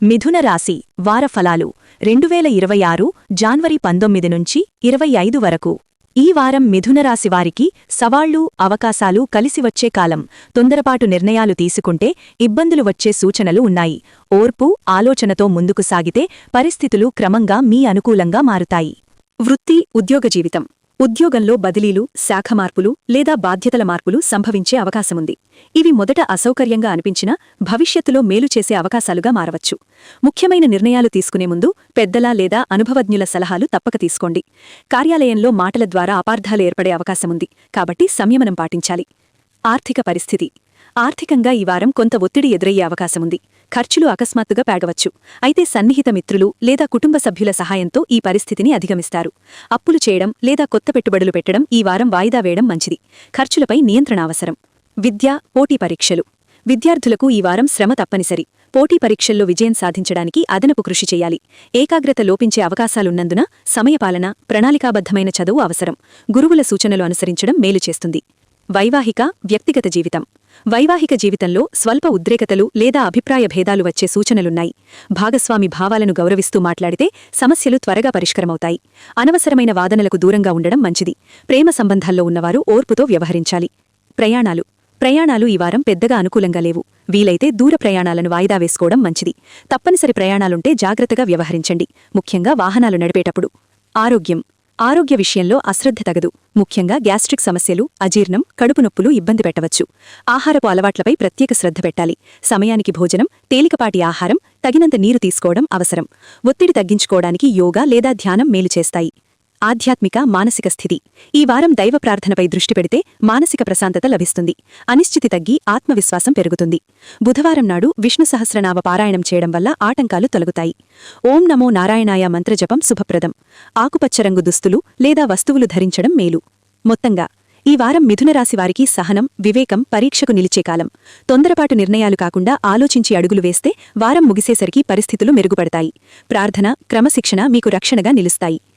మిథున రాశి వార ఫలాలు 2026 జాన్వరి 19 నుంచి 25 వరకు ఈ వారం మిథున రాశి వారికి సవాళ్లు అవకాశాలు కలిసివచ్చే కాలం. తొందరపాటు నిర్ణయాలు తీసుకుంటే ఇబ్బందులు వచ్చే సూచనలు ఉన్నాయి. ఓర్పు ఆలోచనతో ముందుకు సాగితే పరిస్థితులు క్రమంగా మీ అనుకూలంగా మారుతాయి. వృత్తి ఉద్యోగ జీవితం. ఉద్యోగంలో బదిలీలు, శాఖ మార్పులు లేదా బాధ్యతల మార్పులు సంభవించే అవకాశముంది. ఇవి మొదట అసౌకర్యంగా అనిపించినా భవిష్యత్తులో మేలు చేసే అవకాశాలుగా మారవచ్చు. ముఖ్యమైన నిర్ణయాలు తీసుకునే ముందు పెద్దల లేదా అనుభవజ్ఞుల సలహాలు తప్పక తీసుకోండి. కార్యాలయంలో మాటల ద్వారా అపార్థాలు ఏర్పడే అవకాశముంది, కాబట్టి సంయమనం పాటించాలి. ఆర్థిక పరిస్థితి. ఆర్థికంగా ఈ వారం కొంత ఒత్తిడి ఎదురయ్యే అవకాశముంది. ఖర్చులు అకస్మాత్తుగా పెరగవచ్చు. అయితే సన్నిహిత మిత్రులు లేదా కుటుంబ సభ్యుల సహాయంతో ఈ పరిస్థితిని అధిగమిస్తారు. అప్పులు చేయడం లేదా కొత్త పెట్టుబడులు పెట్టడం ఈ వారం వాయిదా వేయడం మంచిది. ఖర్చులపై నియంత్రణ అవసరం. విద్య, పోటీ పరీక్షలు. విద్యార్థులకు ఈ వారం శ్రమ తప్పనిసరి. పోటీ పరీక్షల్లో విజయం సాధించడానికి అదనపు కృషి చేయాలి. ఏకాగ్రత లోపించే అవకాశాలున్నందున సమయపాలన, ప్రణాళికాబద్ధమైన చదువు అవసరం. గురువుల సూచనలు అనుసరించడం మేలు చేస్తుంది. వైవాహిక, వ్యక్తిగత జీవితం. వైవాహిక జీవితంలో స్వల్ప ఉద్రేకతలు లేదా అభిప్రాయ భేదాలు వచ్చే సూచనలున్నాయి. భాగస్వామి భావాలను గౌరవిస్తూ మాట్లాడితే సమస్యలు త్వరగా పరిష్కారమవుతాయి. అనవసరమైన వాదనలకు దూరంగా ఉండడం మంచిది. ప్రేమ సంబంధాల్లో ఉన్నవారు ఓర్పుతో వ్యవహరించాలి. ప్రయాణాలు ఈ వారం పెద్దగా అనుకూలంగా లేవు. వీలైతే దూర ప్రయాణాలను వాయిదా వేసుకోవడం మంచిది. తప్పనిసరి ప్రయాణాలుంటే జాగ్రత్తగా వ్యవహరించండి, ముఖ్యంగా వాహనాలు నడిపేటప్పుడు. ఆరోగ్య విషయంలో అశ్రద్ధ తగదు. ముఖ్యంగా గ్యాస్ట్రిక్ సమస్యలు, అజీర్ణం, కడుపు నొప్పులు ఇబ్బంది పెట్టవచ్చు. ఆహారపు అలవాట్లపై ప్రత్యేక శ్రద్ధ పెట్టాలి. సమయానికి భోజనం, తేలికపాటి ఆహారం, తగినంత నీరు తీసుకోవడం అవసరం. ఒత్తిడి తగ్గించుకోవడానికి యోగా లేదా ధ్యానం మేలు చేస్తాయి. ఆధ్యాత్మిక, మానసిక స్థితి. ఈ వారం దైవ ప్రార్థనపై దృష్టి పెడితే మానసిక ప్రశాంతత లభిస్తుంది. అనిశ్చితి తగ్గి ఆత్మవిశ్వాసం పెరుగుతుంది. బుధవారం నాడు విష్ణు సహస్రనామ పారాయణం చేయడం వల్ల ఆటంకాలు తొలగుతాయి. ఓం నమో నారాయణాయ మంత్రజపం శుభప్రదం. ఆకుపచ్చ రంగు దుస్తులు లేదా వస్తువులు ధరించడం మేలు. మొత్తంగా ఈ వారం మిథునరాశి వారికి సహనం, వివేకం పరీక్షకు నిలిచే కాలం. తొందరపాటు నిర్ణయాలు కాకుండా ఆలోచించి అడుగులు వేస్తే వారం ముగిసేసరికి పరిస్థితులు మెరుగుపడతాయి. ప్రార్థన, క్రమశిక్షణ మీకు రక్షణగా నిలుస్తాయి.